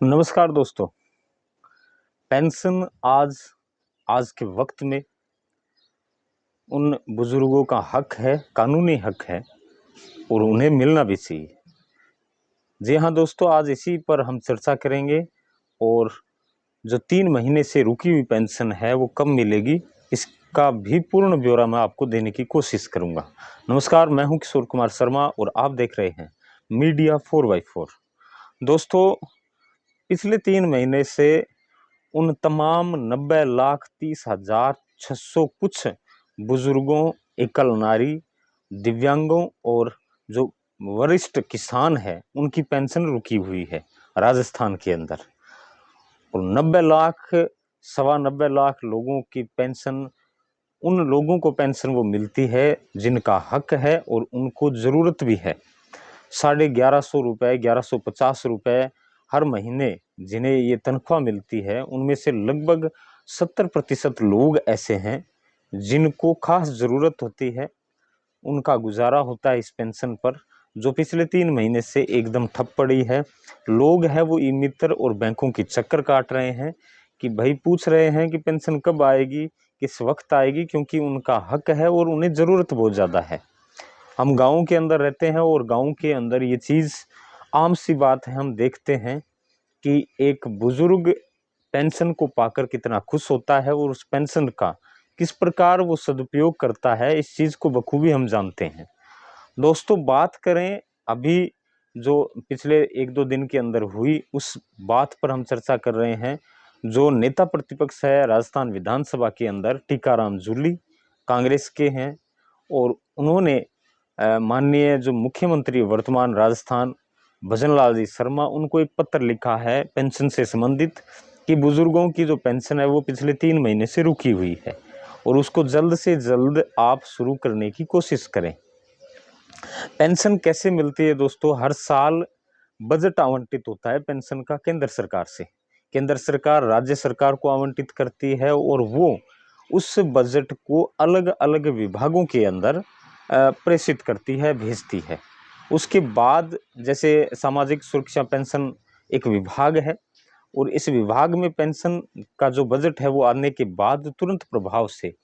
नमस्कार दोस्तों। पेंशन आज आज के वक्त में उन बुजुर्गों का हक है, कानूनी हक है और उन्हें मिलना भी चाहिए। जी हाँ दोस्तों, आज इसी पर हम चर्चा करेंगे और जो 3 महीने से रुकी हुई पेंशन है वो कब मिलेगी, इसका भी पूर्ण ब्यौरा मैं आपको देने की कोशिश करूंगा। नमस्कार, मैं हूं किशोर कुमार शर्मा और आप देख रहे हैं मीडिया 4x4। दोस्तों, पिछले 3 महीने से उन तमाम 90,30,600 कुछ बुजुर्गों, एकल नारी, दिव्यांगों और जो वरिष्ठ किसान हैं उनकी पेंशन रुकी हुई है राजस्थान के अंदर। और 90 लाख, सवा 90 लाख लोगों की पेंशन, उन लोगों को पेंशन वो मिलती है जिनका हक है और उनको ज़रूरत भी है। 1150 रुपये, 1150 रुपये हर महीने जिन्हें ये तनख्वाह मिलती है, उनमें से लगभग 70% लोग ऐसे हैं जिनको खास ज़रूरत होती है, उनका गुजारा होता है इस पेंशन पर, जो पिछले 3 महीने से एकदम ठप पड़ी है। लोग हैं वो ई मित्र और बैंकों की चक्कर काट रहे हैं कि भाई पूछ रहे हैं कि पेंशन कब आएगी, किस वक्त आएगी, क्योंकि उनका हक है और उन्हें ज़रूरत बहुत ज़्यादा है। हम गाँव के अंदर रहते हैं और गाँव के अंदर ये चीज़ आम सी बात है। हम देखते हैं कि एक बुजुर्ग पेंशन को पाकर कितना खुश होता है और उस पेंशन का किस प्रकार वो सदुपयोग करता है, इस चीज़ को बखूबी हम जानते हैं। दोस्तों, बात करें अभी जो पिछले 1-2 दिन के अंदर हुई, उस बात पर हम चर्चा कर रहे हैं। जो नेता प्रतिपक्ष है राजस्थान विधानसभा के अंदर, टीकाराम जूली, कांग्रेस के हैं, और उन्होंने माननीय जो मुख्यमंत्री वर्तमान राजस्थान भजन लाल जी शर्मा, उनको एक पत्र लिखा है पेंशन से संबंधित कि बुजुर्गों की जो पेंशन है वो पिछले 3 महीने से रुकी हुई है और उसको जल्द से जल्द आप शुरू करने की कोशिश करें। पेंशन कैसे मिलती है दोस्तों? हर साल बजट आवंटित होता है पेंशन का केंद्र सरकार से। केंद्र सरकार राज्य सरकार को आवंटित करती है और वो उस बजट को अलग अलग विभागों के अंदर प्रेषित करती है, भेजती है। उसके बाद जैसे सामाजिक सुरक्षा पेंशन एक विभाग है और इस विभाग में पेंशन का जो बजट है वो आने के बाद तुरंत प्रभाव से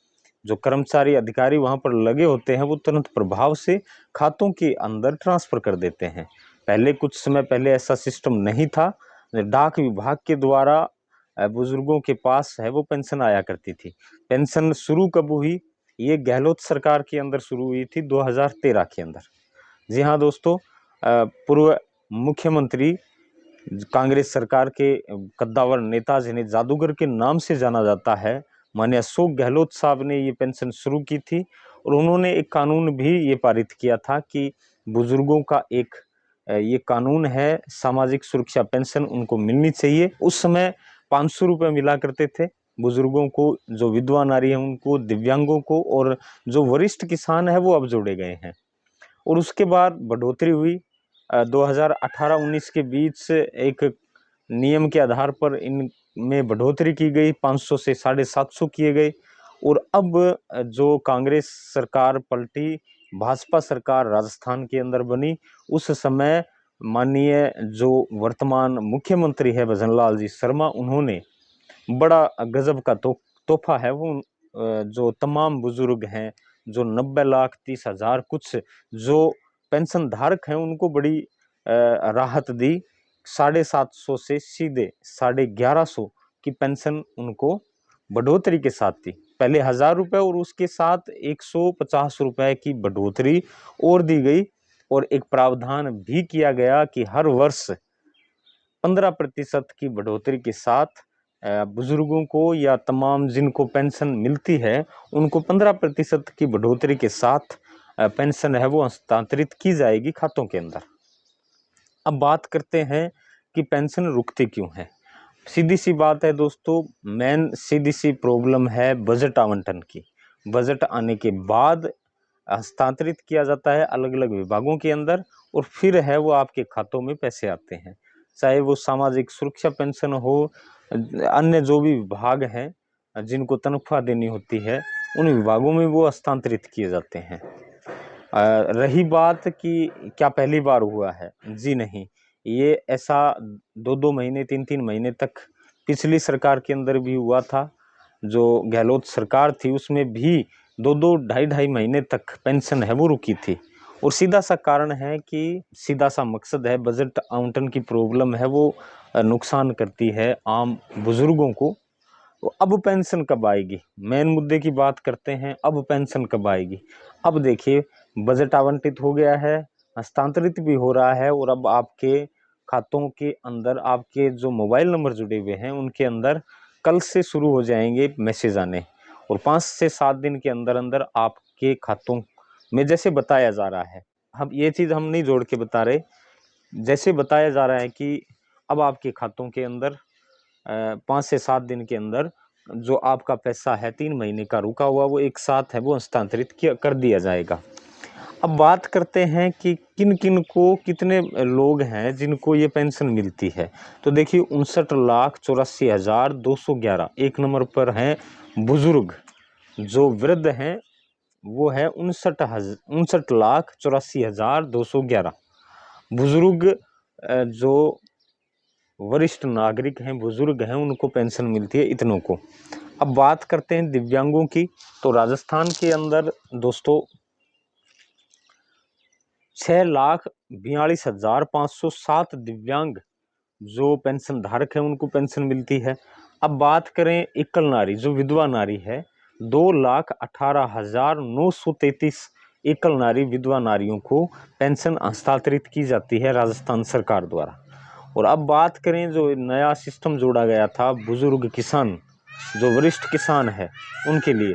जो कर्मचारी अधिकारी वहां पर लगे होते हैं वो तुरंत प्रभाव से खातों के अंदर ट्रांसफर कर देते हैं। पहले कुछ समय पहले ऐसा सिस्टम नहीं था। डाक विभाग के द्वारा बुजुर्गों के पास है वो पेंशन आया करती थी। पेंशन शुरू कब हुई? ये गहलोत सरकार के अंदर शुरू हुई थी 2013 के अंदर। जी हाँ दोस्तों, पूर्व मुख्यमंत्री कांग्रेस सरकार के कद्दावर नेता जिन्हें जादूगर के नाम से जाना जाता है, माननीय अशोक गहलोत साहब ने ये पेंशन शुरू की थी और उन्होंने एक कानून भी ये पारित किया था कि बुजुर्गों का एक ये कानून है, सामाजिक सुरक्षा पेंशन उनको मिलनी चाहिए। उस समय 500 रुपये मिला करते थे बुजुर्गों को, जो विधवा नारी है उनको, दिव्यांगों को, और जो वरिष्ठ किसान है वो अब जोड़े गए हैं। और उसके बाद बढ़ोतरी हुई 2018-19 के बीच एक नियम के आधार पर इनमें बढ़ोतरी की गई, 500 से 750 किए गए। और अब जो कांग्रेस सरकार पलटी, भाजपा सरकार राजस्थान के अंदर बनी, उस समय माननीय जो वर्तमान मुख्यमंत्री है भजन लाल जी शर्मा, उन्होंने बड़ा गजब का तोहफा है वो जो तमाम बुजुर्ग हैं, जो 90,30,000 कुछ जो पेंशन धारक हैं, उनको बड़ी राहत दी। 750 से सीधे 1150 की पेंशन उनको बढ़ोतरी के साथ थी। पहले 1000 रुपये और उसके साथ 150 रुपये की बढ़ोतरी और दी गई और एक प्रावधान भी किया गया कि हर वर्ष 15% की बढ़ोतरी के साथ बुजुर्गों को या तमाम जिनको पेंशन मिलती है उनको 15% की बढ़ोतरी के साथ पेंशन है वो हस्तांतरित की जाएगी खातों के अंदर। अब बात करते हैं कि पेंशन रुकती क्यों है। सीधी सी बात है दोस्तों, मेन सीधी सी प्रॉब्लम है बजट आवंटन की। बजट आने के बाद हस्तांतरित किया जाता है अलग अलग विभागों के अंदर और फिर है वो आपके खातों में पैसे आते हैं, चाहे वो सामाजिक सुरक्षा पेंशन हो, अन्य जो भी विभाग हैं जिनको तनख्वाह देनी होती है उन विभागों में वो हस्तांतरित किए जाते हैं। रही बात कि क्या पहली बार हुआ है, जी नहीं, ये ऐसा 2-2 महीने 3-3 महीने तक पिछली सरकार के अंदर भी हुआ था। जो गहलोत सरकार थी उसमें भी 2-2 ढाई-ढाई महीने तक पेंशन है वो रुकी थी। और सीधा सा कारण है कि सीधा सा मकसद है, बजट आवंटन की प्रॉब्लम है, वो नुकसान करती है आम बुजुर्गों को। तो अब पेंशन कब आएगी, मेन मुद्दे की बात करते हैं। अब पेंशन कब आएगी? अब देखिए, बजट आवंटित हो गया है, हस्तांतरित भी हो रहा है, और अब आपके खातों के अंदर आपके जो मोबाइल नंबर जुड़े हुए हैं उनके अंदर कल से शुरू हो जाएंगे मैसेज आने, और 5 से 7 दिन के अंदर अंदर आपके खातों में, जैसे बताया जा रहा है, हम ये चीज़ हम नहीं जोड़ के बता रहे, जैसे बताया जा रहा है कि अब आपके खातों के अंदर 5 से 7 दिन के अंदर जो आपका पैसा है 3 महीने का रुका हुआ वो एक साथ है वो हस्तांतरित कर दिया जाएगा। अब बात करते हैं कि किन किन को, कितने लोग हैं जिनको ये पेंशन मिलती है। तो देखिए 59,84,211 एक नंबर पर हैं बुजुर्ग। जो वृद्ध हैं वो है 59,84,211 बुजुर्ग। जो वरिष्ठ नागरिक हैं, बुजुर्ग हैं, उनको पेंशन मिलती है इतनों को। अब बात करते हैं दिव्यांगों की। तो राजस्थान के अंदर दोस्तों 6,42,507 दिव्यांग जो पेंशन धारक हैं उनको पेंशन मिलती है। अब बात करें एकल नारी, जो विधवा नारी है, 2,18,933 एकल नारी विधवा नारियों को पेंशन हस्तांतरित की जाती है राजस्थान सरकार द्वारा। और अब बात करें जो नया सिस्टम जोड़ा गया था बुजुर्ग किसान, जो वरिष्ठ किसान है उनके लिए,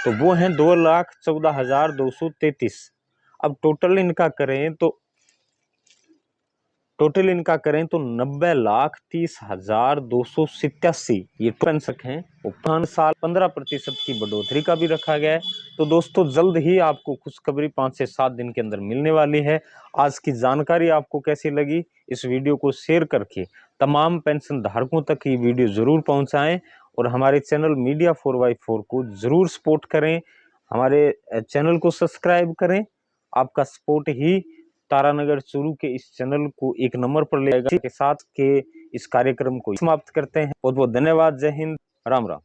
तो वो हैं 2,14,233। अब टोटल इनका करें तो 90,30,287 ये पेंशन हैं। और 5 साल 15% की बढ़ोतरी का भी रखा गया है। तो दोस्तों जल्द ही आपको खुशखबरी 5 से 7 दिन के अंदर मिलने वाली है। आज की जानकारी आपको कैसी लगी, इस वीडियो को शेयर करके तमाम पेंशन धारकों तक ये वीडियो जरूर पहुंचाएं, और हमारे चैनल मीडिया 4x4 को जरूर सपोर्ट करें, हमारे चैनल को सब्सक्राइब करें। आपका सपोर्ट ही तारानगर चूरू के इस चैनल को एक नंबर पर ले जाएगा। के साथ के इस कार्यक्रम को समाप्त करते हैं। बहुत बहुत धन्यवाद। जय हिंद, राम राम।